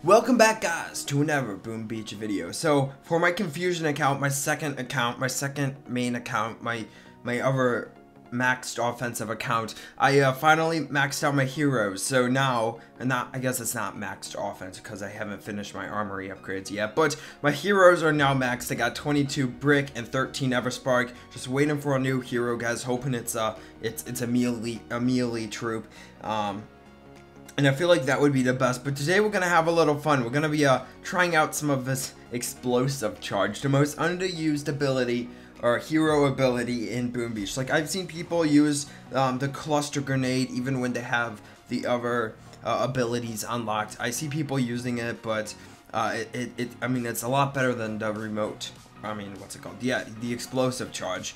Welcome back, guys, to another Boom Beach video. So for my confusion account, my second main account, my other maxed offensive account, I finally maxed out my heroes. So now, I guess it's not maxed offense because I haven't finished my armory upgrades yet, but my heroes are now maxed. I got 22 brick and 13 Everspark. Just waiting for a new hero, guys, hoping it's a melee troop. And I feel like that would be the best, but today we're going to have a little fun. We're going to be trying out some of this explosive charge, the most underused ability or hero ability in Boom Beach. Like, I've seen people use the cluster grenade even when they have the other abilities unlocked. I see people using it, but I mean, it's a lot better than the remote. I mean, what's it called? Yeah, the explosive charge.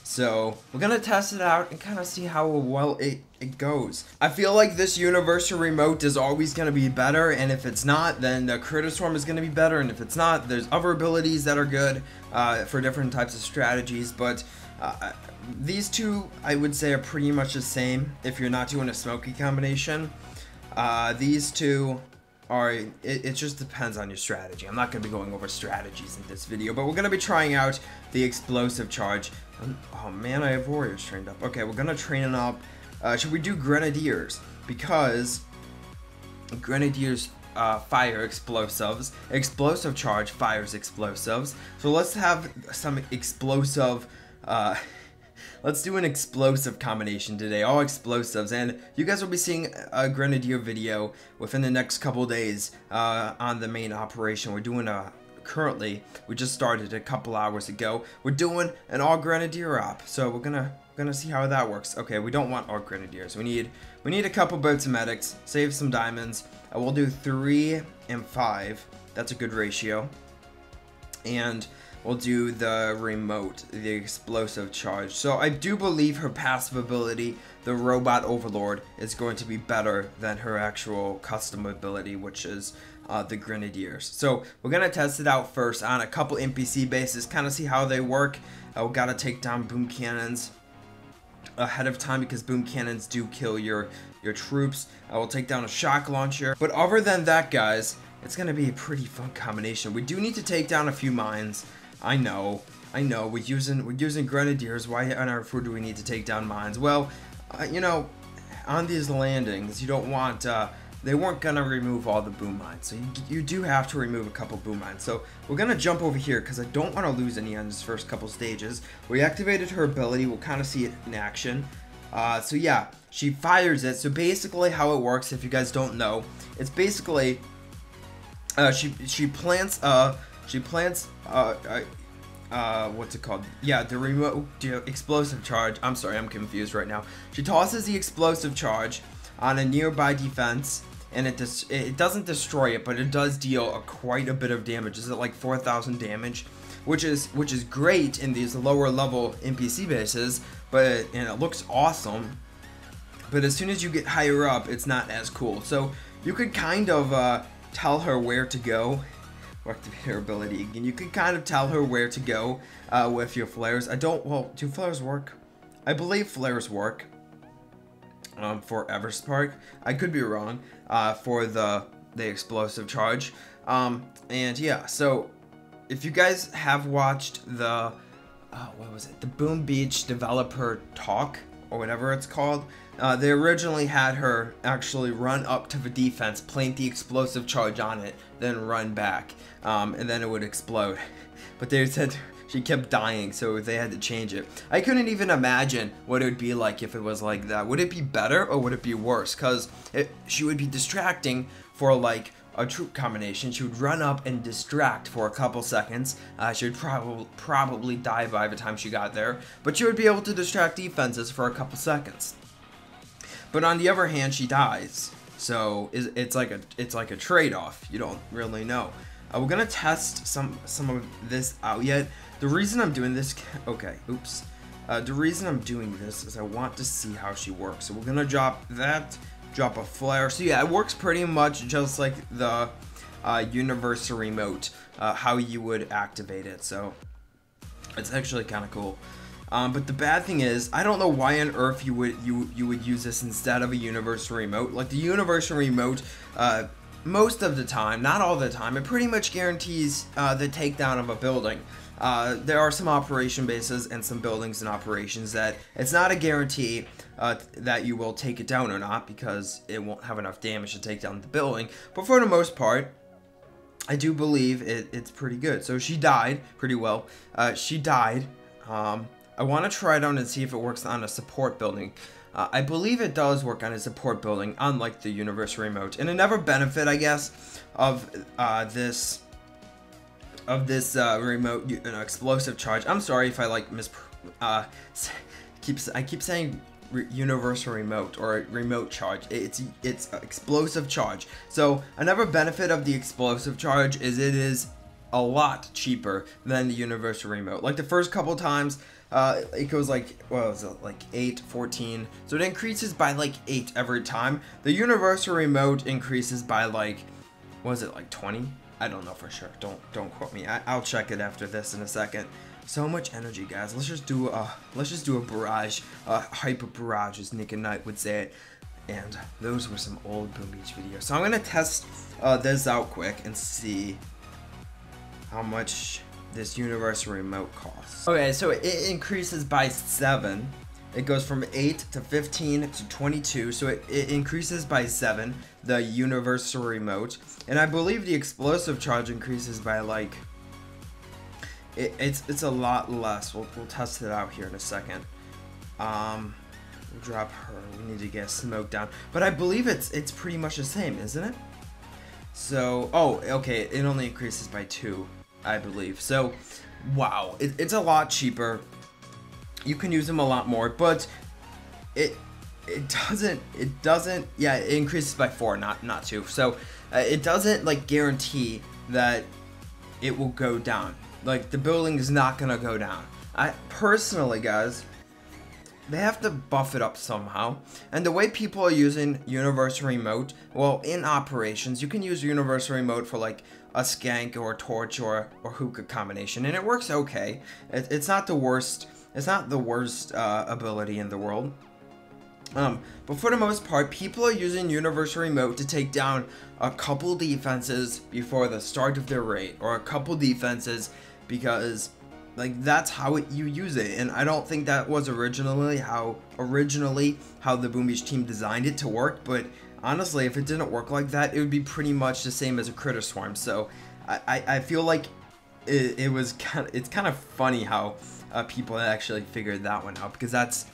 So we're gonna test it out and kind of see how well it goes. I feel like this universal remote is always gonna be better, and if it's not, then the Critter Swarm is gonna be better, and if it's not, there's other abilities that are good for different types of strategies. But these two, I would say, are pretty much the same if you're not doing a smoky combination. These two are, it just depends on your strategy. I'm not going to be going over strategies in this video, but we're going to be trying out the explosive charge. Oh man, I have warriors trained up. Okay, we're going to train it up. Should we do Grenadiers? Because Grenadiers fire explosives. Explosive charge fires explosives. So let's have some explosive... let's do an explosive combination today, all explosives, and you guys will be seeing a Grenadier video within the next couple days on the main operation. We're doing currently, we just started a couple hours ago. We're doing an all Grenadier op, so we're gonna see how that works. Okay, we don't want all Grenadiers. We need a couple boats and medics, save some diamonds. We'll do 3 and 5. That's a good ratio. And we'll do the remote, the explosive charge. So I do believe her passive ability, the Robot Overlord, is going to be better than her actual custom ability, which is the Grenadiers. So we're going to test it out first on a couple NPC bases, kind of see how they work. We got to take down boom cannons ahead of time because boom cannons do kill your troops. We'll take down a shock launcher. But other than that, guys, it's going to be a pretty fun combination. We do need to take down a few mines. I know, we're using Grenadiers. Why on earth do we need to take down mines? Well, you know, on these landings, you don't want, they weren't gonna remove all the boom mines, so you do have to remove a couple boom mines. So we're gonna jump over here, because I don't want to lose any on this first couple stages. We activated her ability, we'll kind of see it in action. So yeah, she fires it. So basically how it works, if you guys don't know, it's basically, she plants what's it called? Yeah, the remote explosive charge. I'm sorry, I'm confused right now. She tosses the explosive charge on a nearby defense, and it doesn't destroy it, but it does deal quite a bit of damage. Is it like 4,000 damage? Which is great in these lower level NPC bases, and it looks awesome. But as soon as you get higher up, it's not as cool. So you could kind of tell her where to go. Activate her ability again. You can kind of tell her where to go with your flares. Well, do flares work? I believe flares work for Everspark. I could be wrong for the explosive charge. And yeah, so if you guys have watched the what was it? The Boom Beach developer talk, or whatever it's called, they originally had her actually run up to the defense, plant the explosive charge on it, then run back, and then it would explode. But they said she kept dying, so they had to change it. I couldn't even imagine what it would be like if it was like that. Would it be better or would it be worse? Because she would be distracting for like a troop combination. She would run up and distract for a couple seconds. She would probably die by the time she got there, but she would be able to distract defenses for a couple seconds. But on the other hand, she dies, so it's like a trade-off. You don't really know. We're gonna test some of this out yet. The reason I'm doing this, okay, oops. The reason I'm doing this is I want to see how she works. So we're gonna drop that. Drop a flare. So yeah, it works pretty much just like the universal remote, how you would activate it. So it's actually kind of cool. But the bad thing is, I don't know why on earth you would use this instead of a universal remote. Like the universal remote most of the time, not all the time, it pretty much guarantees the takedown of a building. There are some operation bases and some buildings and operations that it's not a guarantee that you will take it down or not, because it won't have enough damage to take down the building. But for the most part, I do believe it's pretty good. So she died pretty well. She died. I want to try it on and see if it works on a support building. I believe it does work on a support building, unlike the universal remote. And another benefit, I guess, of this remote, explosive charge. I'm sorry if I like I keep saying universal remote or remote charge. It's explosive charge. So another benefit of the explosive charge is it is a lot cheaper than the universal remote. Like the first couple times, it goes like, what was it, like 8, 14. So it increases by like 8 every time. The universal remote increases by like, was it like 20? I don't know for sure. Don't quote me. I'll check it after this in a second. So much energy, guys. Let's just do a barrage, hyper barrage, as Nick and Knight would say it. And those were some old Boom Beach videos. So I'm gonna test this out quick and see how much this universal remote costs. Okay, so it increases by 7. It goes from 8 to 15 to 22, so it increases by 7, the universal remote. And I believe the explosive charge increases by like, it's a lot less. We'll test it out here in a second. We'll drop her. We need to get smoke down. But I believe it's pretty much the same, isn't it? So, oh, okay, it only increases by 2, I believe. So, wow, it's a lot cheaper. You can use them a lot more, but it doesn't, yeah, it increases by 4, not 2. So it doesn't like guarantee that it will go down. Like the building is not gonna go down. I personally, guys, they have to buff it up somehow. And the way people are using universal remote, well, in operations, you can use universal remote for like a skank or a torch or hookah combination, and it works okay. It's not the worst. It's not the worst ability in the world. But for the most part, people are using universal remote to take down a couple defenses before the start of their raid, or a couple defenses because like that's how you use it. And I don't think that was originally how the Boom Beach team designed it to work, but honestly, if it didn't work like that, it would be pretty much the same as a critter swarm. So I feel like it's kind of funny how people actually figured that one out, because that's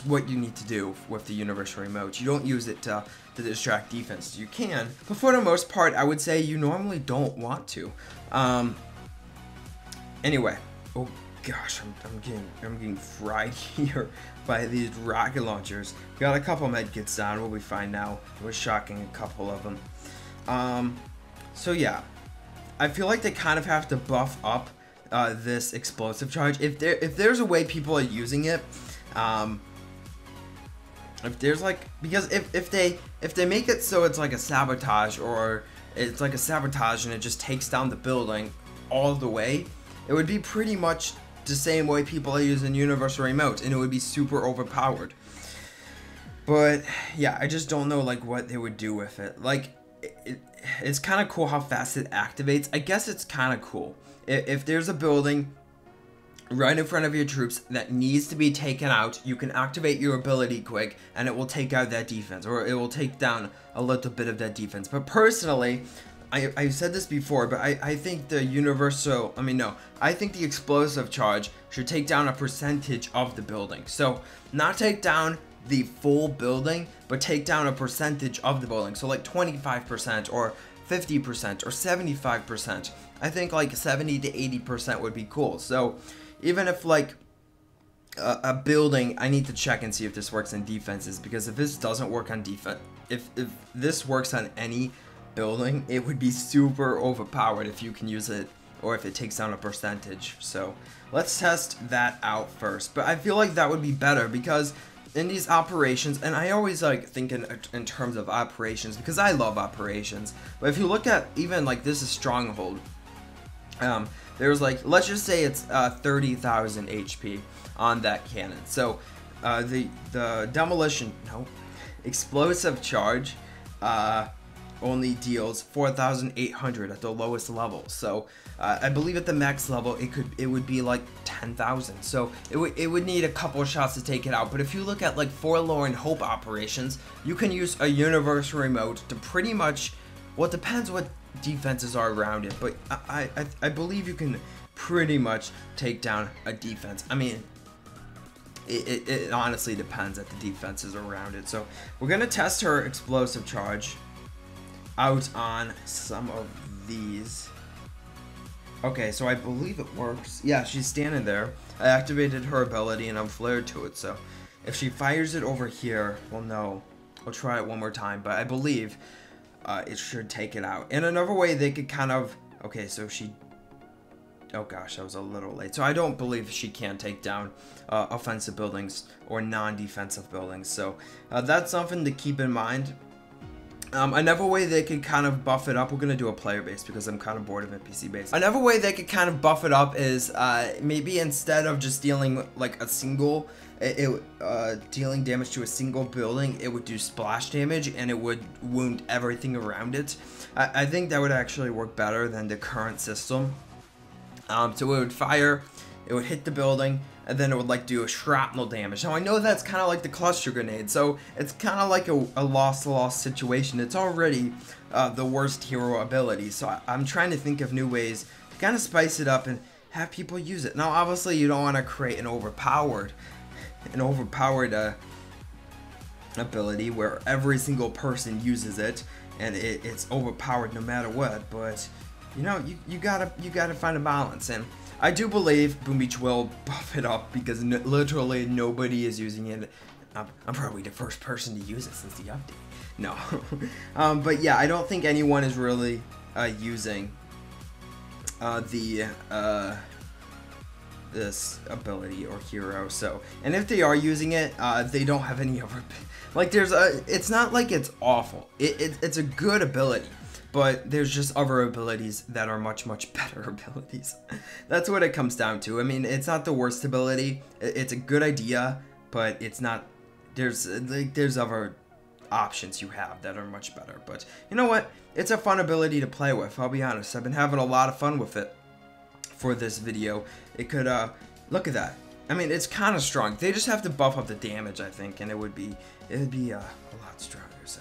what you need to do with the universal remote. You don't use it to distract defense. You can, but for the most part, I would say you normally don't want to. Anyway, oh gosh, I'm getting fried here by these rocket launchers. Got a couple medkits down. We'll be fine now. We're shocking a couple of them. So yeah, I feel like they kind of have to buff up this explosive charge. If there's a way people are using it, if there's like, because if they make it so it's like a sabotage, or it's like a sabotage and it just takes down the building all the way, it would be pretty much the same way people are using universal remote, and it would be super overpowered. But yeah, I just don't know like what they would do with it. Like it's kind of cool how fast it activates. I guess it's kind of cool if there's a building right in front of your troops that needs to be taken out, you can activate your ability quick and it will take out that defense, or it will take down a little bit of that defense. But personally, I've said this before, but I think the I think the explosive charge should take down a percentage of the building. So not take down the full building, but take down a percentage of the building. So like 25% or 50% or 75%. I think like 70 to 80% would be cool. So even if like a building, I need to check and see if this works in defenses, because if this doesn't work on defense, if this works on any building, it would be super overpowered if you can use it, or if it takes down a percentage. So let's test that out first. But I feel like that would be better, because in these operations, and I always like think in terms of operations, because I love operations. But if you look at even like this is Stronghold, there's like, let's just say it's 30,000 HP on that cannon. So the explosive charge only deals 4,800 at the lowest level. So I believe at the max level it would be like 10,000. So it would need a couple of shots to take it out. But if you look at like Forlorn Hope operations, you can use a universal remote to pretty much, well, it depends what defenses are around it, but I believe you can pretty much take down a defense. I mean, it honestly depends at the defenses around it. So we're gonna test her explosive charge out on some of these. Okay, so I believe it works. Yeah, she's standing there. I activated her ability and I'm flared to it. So if she fires it over here, well, no, I'll try it one more time, but I believe it should take it out. And another way they could kind of, okay, so she, oh gosh, that was a little late. So I don't believe she can take down offensive buildings or non-defensive buildings. So that's something to keep in mind. Another way they could kind of buff it up, we're going to do a player base because I'm kind of bored of NPC base. Another way they could kind of buff it up is maybe instead of just dealing like a single, dealing damage to a single building, it would do splash damage and it would wound everything around it. I think that would actually work better than the current system. So it would fire, it would hit the building, and then it would like do a shrapnel damage. Now I know that's kind of like the cluster grenade, so it's kind of like a lost situation. It's already the worst hero ability, so I'm trying to think of new ways to kind of spice it up and have people use it. Now obviously you don't want to create an overpowered ability where every single person uses it and it's overpowered no matter what, but you know, you gotta find a balance. And I do believe Boom Beach will buff it up because literally nobody is using it. I'm probably the first person to use it since the update. No. But yeah, I don't think anyone is really using this ability or hero. So, and if they are using it, they don't have any other, like it's not like it's awful. It's a good ability. But there's just other abilities that are much better abilities. That's what it comes down to. I mean, it's not the worst ability. It's a good idea, but it's not. There's other options you have that are much better. But you know what? It's a fun ability to play with. I'll be honest. I've been having a lot of fun with it for this video. It could look at that. I mean, it's kind of strong. They just have to buff up the damage, I think, and it would be a lot stronger. So.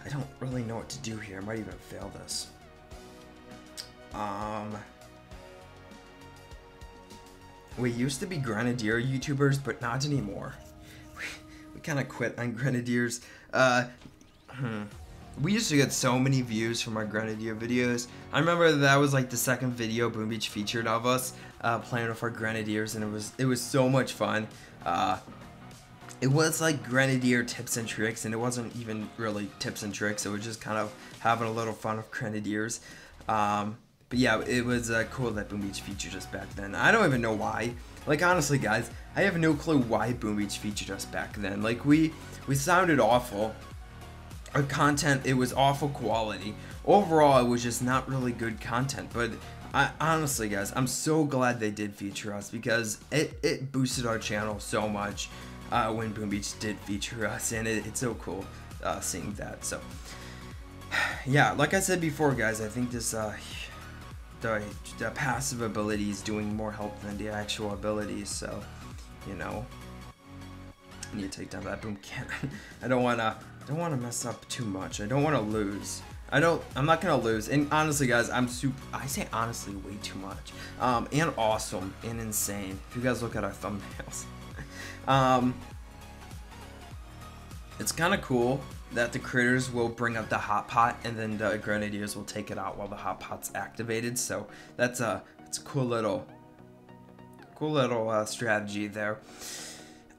I don't really know what to do here. I might even fail this. We used to be Grenadier YouTubers, but not anymore. We kind of quit on Grenadiers. We used to get so many views from our Grenadier videos. I remember that was like the second video Boom Beach featured of us playing with our Grenadiers, and it was so much fun. It was like Grenadier tips and tricks, and it wasn't even really tips and tricks. It was just kind of having a little fun with Grenadiers. But yeah, it was cool that Boom Beach featured us back then. I don't even know why. Like, honestly, guys, I have no clue why Boom Beach featured us back then. Like, we sounded awful. Our content, it was awful quality. Overall, it was just not really good content. But honestly, guys, I'm so glad they did feature us because it boosted our channel so much. When Boom Beach did feature us, and it's so cool seeing that. So yeah, like I said before, guys, I think this the passive ability is doing more help than the actual abilities. So, you know, I need to take down that boom cannon. I don't wanna mess up too much. I don't want to lose. I'm not gonna lose. And honestly, guys, I say honestly way too much. And awesome and insane. If you guys look at our thumbnails. It's kind of cool that the critters will bring up the hot pot and then the Grenadiers will take it out while the hot pot's activated. So it's a cool little strategy there.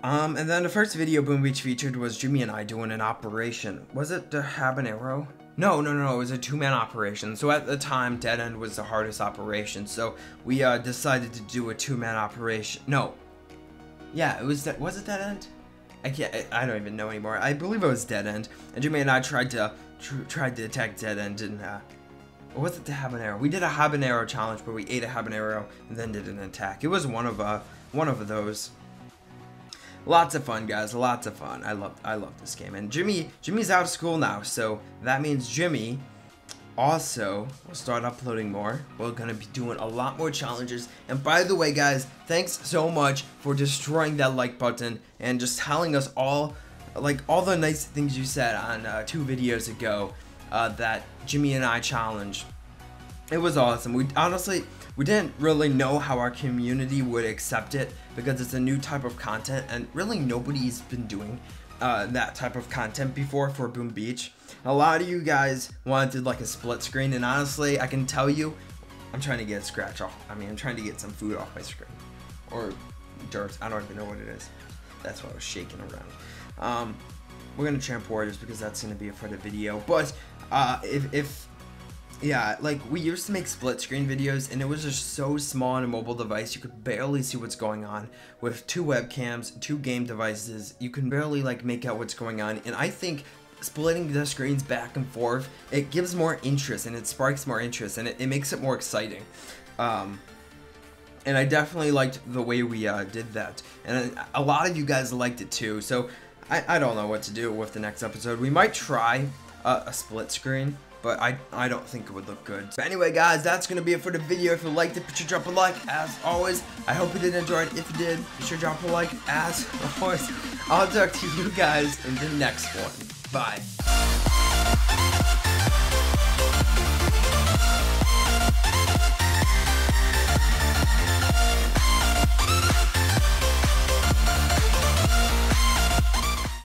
And then the first video Boom Beach featured was Jimmy and I doing an operation. Was it the habanero? No, it was a two-man operation. So at the time, Dead End was the hardest operation. So we decided to do a two-man operation. No. Yeah, was it Dead End? I don't even know anymore. I believe it was Dead End. And Jimmy and I tried to attack Dead End, and or was it the habanero? We did a habanero challenge where we ate a habanero and then did an attack. It was one of those. lots of fun, guys. Lots of fun. I love this game. And Jimmy's out of school now, so that means Jimmy also will start uploading more. We're gonna be doing a lot more challenges. And by the way, guys, thanks so much for destroying that like button and just telling us all, like, all the nice things you said on 2 videos ago, that Jimmy and I challenge. It was awesome. We didn't really know how our community would accept it because it's a new type of content, and really nobody's been doing that type of content before for Boom Beach. A lot of you guys wanted like a split screen, and honestly, I can tell you, I'm trying to get a scratch off. I'm trying to get some food off my screen, or dirt. I don't even know what it is. That's why I was shaking around. We're gonna transport just because that's gonna be for the video. But yeah, like, we used to make split screen videos, and it was just so small on a mobile device, you could barely see what's going on. With 2 webcams, 2 game devices, you can barely like make out what's going on. And I think splitting the screens back and forth, it gives more interest, and it sparks more interest, and it makes it more exciting. And I definitely liked the way we did that, and a lot of you guys liked it too. So I don't know what to do with the next episode. We might try a split screen, but I don't think it would look good. But anyway, guys, that's gonna be it for the video. If you liked it, be sure to drop a like, as always. I hope you did enjoy it. If you did, be sure to drop a like, as always. I'll talk to you guys in the next one. Bye.